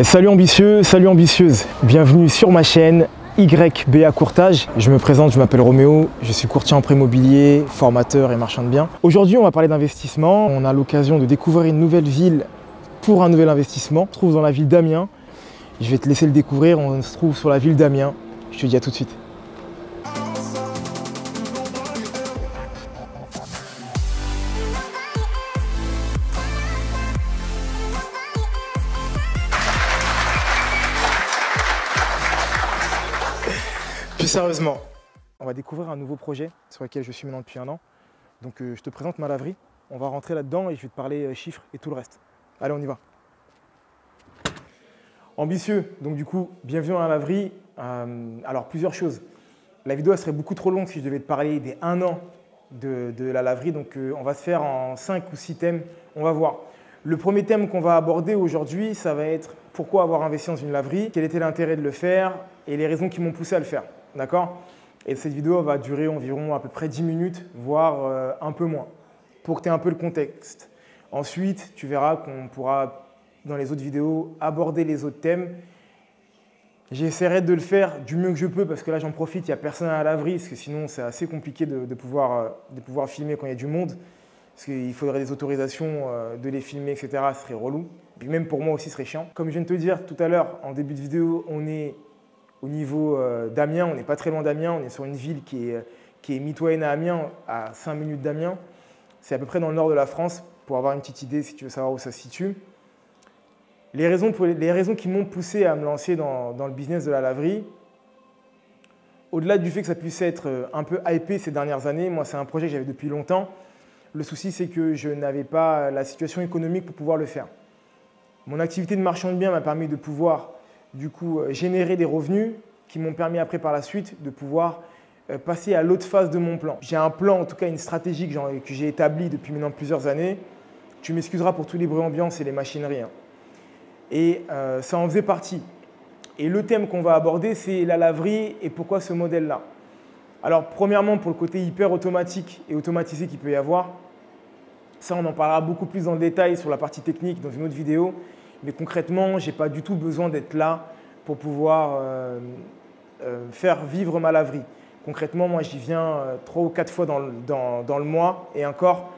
Salut ambitieux, salut ambitieuse, bienvenue sur ma chaîne YBA Courtage. Je me présente, je m'appelle Roméo, je suis courtier en prêt immobilier, formateur et marchand de biens. Aujourd'hui on va parler d'investissement, on a l'occasion de découvrir une nouvelle ville pour un nouvel investissement. On se trouve dans la ville d'Amiens, je vais te laisser le découvrir, on se trouve sur la ville d'Amiens, je te dis à tout de suite. Plus sérieusement, on va découvrir un nouveau projet sur lequel je suis maintenant depuis un an. Donc je te présente ma laverie, on va rentrer là-dedans et je vais te parler chiffres et tout le reste. Allez, on y va. Ambitieux, donc du coup, bienvenue dans la laverie. Alors plusieurs choses. La vidéo elle serait beaucoup trop longue si je devais te parler des 1 an de la laverie. Donc on va se faire en 5 ou 6 thèmes, on va voir. Le premier thème qu'on va aborder aujourd'hui, ça va être pourquoi avoir investi dans une laverie, quel était l'intérêt de le faire et les raisons qui m'ont poussé à le faire. D'accord? Et cette vidéo va durer environ à peu près 10 minutes, voire un peu moins, pour que tu aies un peu le contexte. Ensuite, tu verras qu'on pourra, dans les autres vidéos, aborder les autres thèmes. J'essaierai de le faire du mieux que je peux, parce que là, j'en profite, il n'y a personne à la laverie, parce que sinon, c'est assez compliqué de pouvoir filmer quand il y a du monde, parce qu'il faudrait des autorisations de les filmer, etc. Ce serait relou. Et même pour moi aussi, ce serait chiant. Comme je viens de te dire tout à l'heure, en début de vidéo, on est au niveau d'Amiens, on n'est pas très loin d'Amiens, on est sur une ville qui est mitoyenne à Amiens, à 5 minutes d'Amiens. C'est à peu près dans le nord de la France, pour avoir une petite idée si tu veux savoir où ça se situe. Les raisons qui m'ont poussé à me lancer dans le business de la laverie, au-delà du fait que ça puisse être un peu hypé ces dernières années, moi c'est un projet que j'avais depuis longtemps. Le souci c'est que je n'avais pas la situation économique pour pouvoir le faire. Mon activité de marchand de biens m'a permis de pouvoir du coup générer des revenus qui m'ont permis après par la suite de pouvoir passer à l'autre phase de mon plan. J'ai un plan, en tout cas une stratégie que j'ai établie depuis maintenant plusieurs années. Tu m'excuseras pour tous les bruits ambiants et les machineries. Et ça en faisait partie. Et le thème qu'on va aborder, c'est la laverie et pourquoi ce modèle-là. Alors premièrement, pour le côté hyper automatique et automatisé qu'il peut y avoir, ça on en parlera beaucoup plus en détail sur la partie technique dans une autre vidéo. Mais concrètement, je n'ai pas du tout besoin d'être là pour pouvoir faire vivre ma laverie. Concrètement, moi, j'y viens 3 ou 4 fois dans le mois et encore.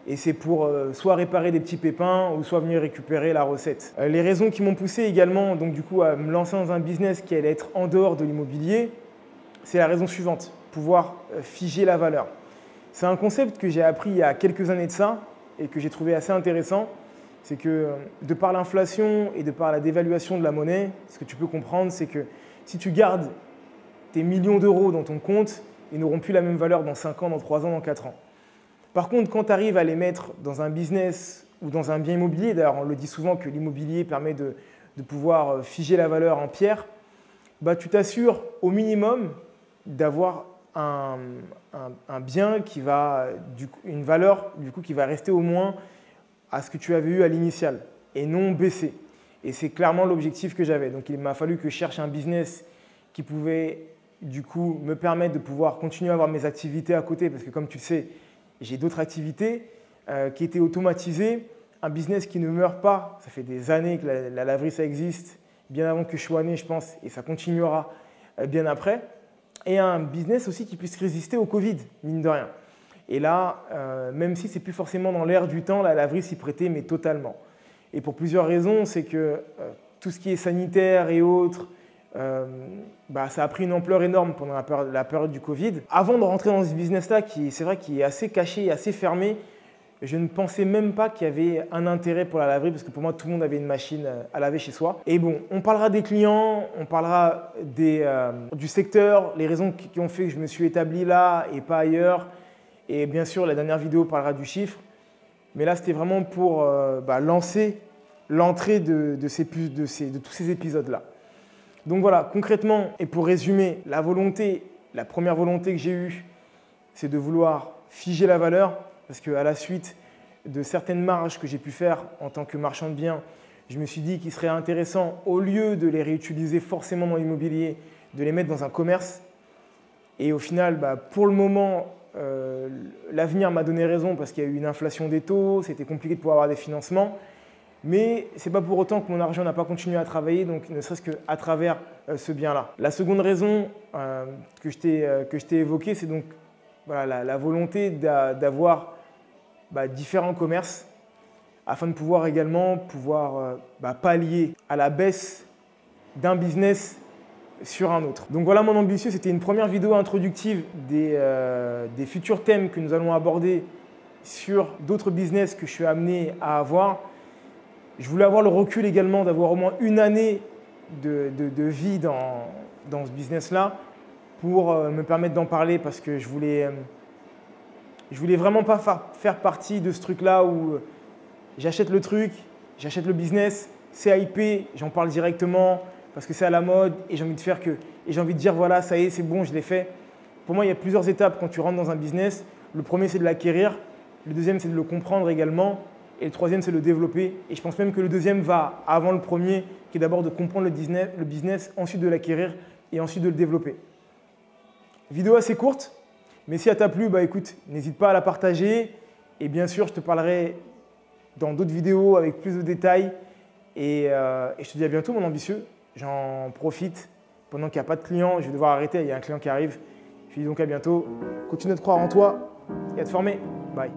Et c'est pour soit réparer des petits pépins ou soit venir récupérer la recette. Les raisons qui m'ont poussé également donc, du coup, à me lancer dans un business qui allait être en dehors de l'immobilier, c'est la raison suivante, pouvoir figer la valeur. C'est un concept que j'ai appris il y a quelques années de ça et que j'ai trouvé assez intéressant. C'est que de par l'inflation et de par la dévaluation de la monnaie, ce que tu peux comprendre, c'est que si tu gardes tes millions d'euros dans ton compte, ils n'auront plus la même valeur dans 5 ans, dans 3 ans, dans 4 ans. Par contre, quand tu arrives à les mettre dans un business ou dans un bien immobilier, d'ailleurs on le dit souvent que l'immobilier permet de pouvoir figer la valeur en pierre, bah, tu t'assures au minimum d'avoir un bien qui va, une valeur du coup, qui va rester au moins à ce que tu avais eu à l'initial et non baisser. Et c'est clairement l'objectif que j'avais. Donc il m'a fallu que je cherche un business qui pouvait du coup me permettre de pouvoir continuer à avoir mes activités à côté parce que comme tu le sais, j'ai d'autres activités qui étaient automatisées, un business qui ne meurt pas. Ça fait des années que la laverie ça existe, bien avant que je sois né je pense, et ça continuera bien après. Et un business aussi qui puisse résister au Covid, mine de rien. Et là, même si ce n'est plus forcément dans l'air du temps, la laverie s'y prêtait, mais totalement. Et pour plusieurs raisons, c'est que tout ce qui est sanitaire et autres, ça a pris une ampleur énorme pendant la période du Covid. Avant de rentrer dans ce business-là, c'est vrai qu'il est assez caché et assez fermé, je ne pensais même pas qu'il y avait un intérêt pour la laverie, parce que pour moi, tout le monde avait une machine à laver chez soi. Et bon, on parlera des clients, on parlera du secteur, les raisons qui ont fait que je me suis établi là et pas ailleurs. Et bien sûr, la dernière vidéo parlera du chiffre. Mais là, c'était vraiment pour lancer l'entrée de tous ces épisodes-là. Donc voilà, concrètement, et pour résumer, la première volonté que j'ai eue, c'est de vouloir figer la valeur. Parce qu'à la suite de certaines marges que j'ai pu faire en tant que marchand de biens, je me suis dit qu'il serait intéressant, au lieu de les réutiliser forcément dans l'immobilier, de les mettre dans un commerce. Et au final, pour le moment, l'avenir m'a donné raison parce qu'il y a eu une inflation des taux, c'était compliqué de pouvoir avoir des financements. Mais ce n'est pas pour autant que mon argent n'a pas continué à travailler, donc ne serait-ce qu'à travers ce bien-là. La seconde raison que je t'ai évoquée, c'est donc voilà, la volonté d'avoir différents commerces afin de pouvoir également pallier à la baisse d'un business sur un autre. Donc voilà mon ambition, c'était une première vidéo introductive des futurs thèmes que nous allons aborder sur d'autres business que je suis amené à avoir. Je voulais avoir le recul également d'avoir au moins une année de vie dans ce business-là pour me permettre d'en parler parce que je voulais vraiment pas faire partie de ce truc-là où j'achète le truc, j'achète le business, c'est hypé, j'en parle directement parce que c'est à la mode et j'ai envie de dire voilà, ça y est, c'est bon, je l'ai fait. Pour moi, il y a plusieurs étapes quand tu rentres dans un business. Le premier, c'est de l'acquérir. Le deuxième, c'est de le comprendre également. Et le troisième, c'est de le développer. Et je pense même que le deuxième va avant le premier, qui est d'abord de comprendre le business, ensuite de l'acquérir et ensuite de le développer. Vidéo assez courte, mais si elle t'a plu, écoute, n'hésite pas à la partager. Et bien sûr, je te parlerai dans d'autres vidéos avec plus de détails. Et je te dis à bientôt, mon ambitieux. J'en profite. Pendant qu'il n'y a pas de clients, je vais devoir arrêter. Il y a un client qui arrive. Je te dis donc à bientôt. Continue de croire en toi et à te former. Bye.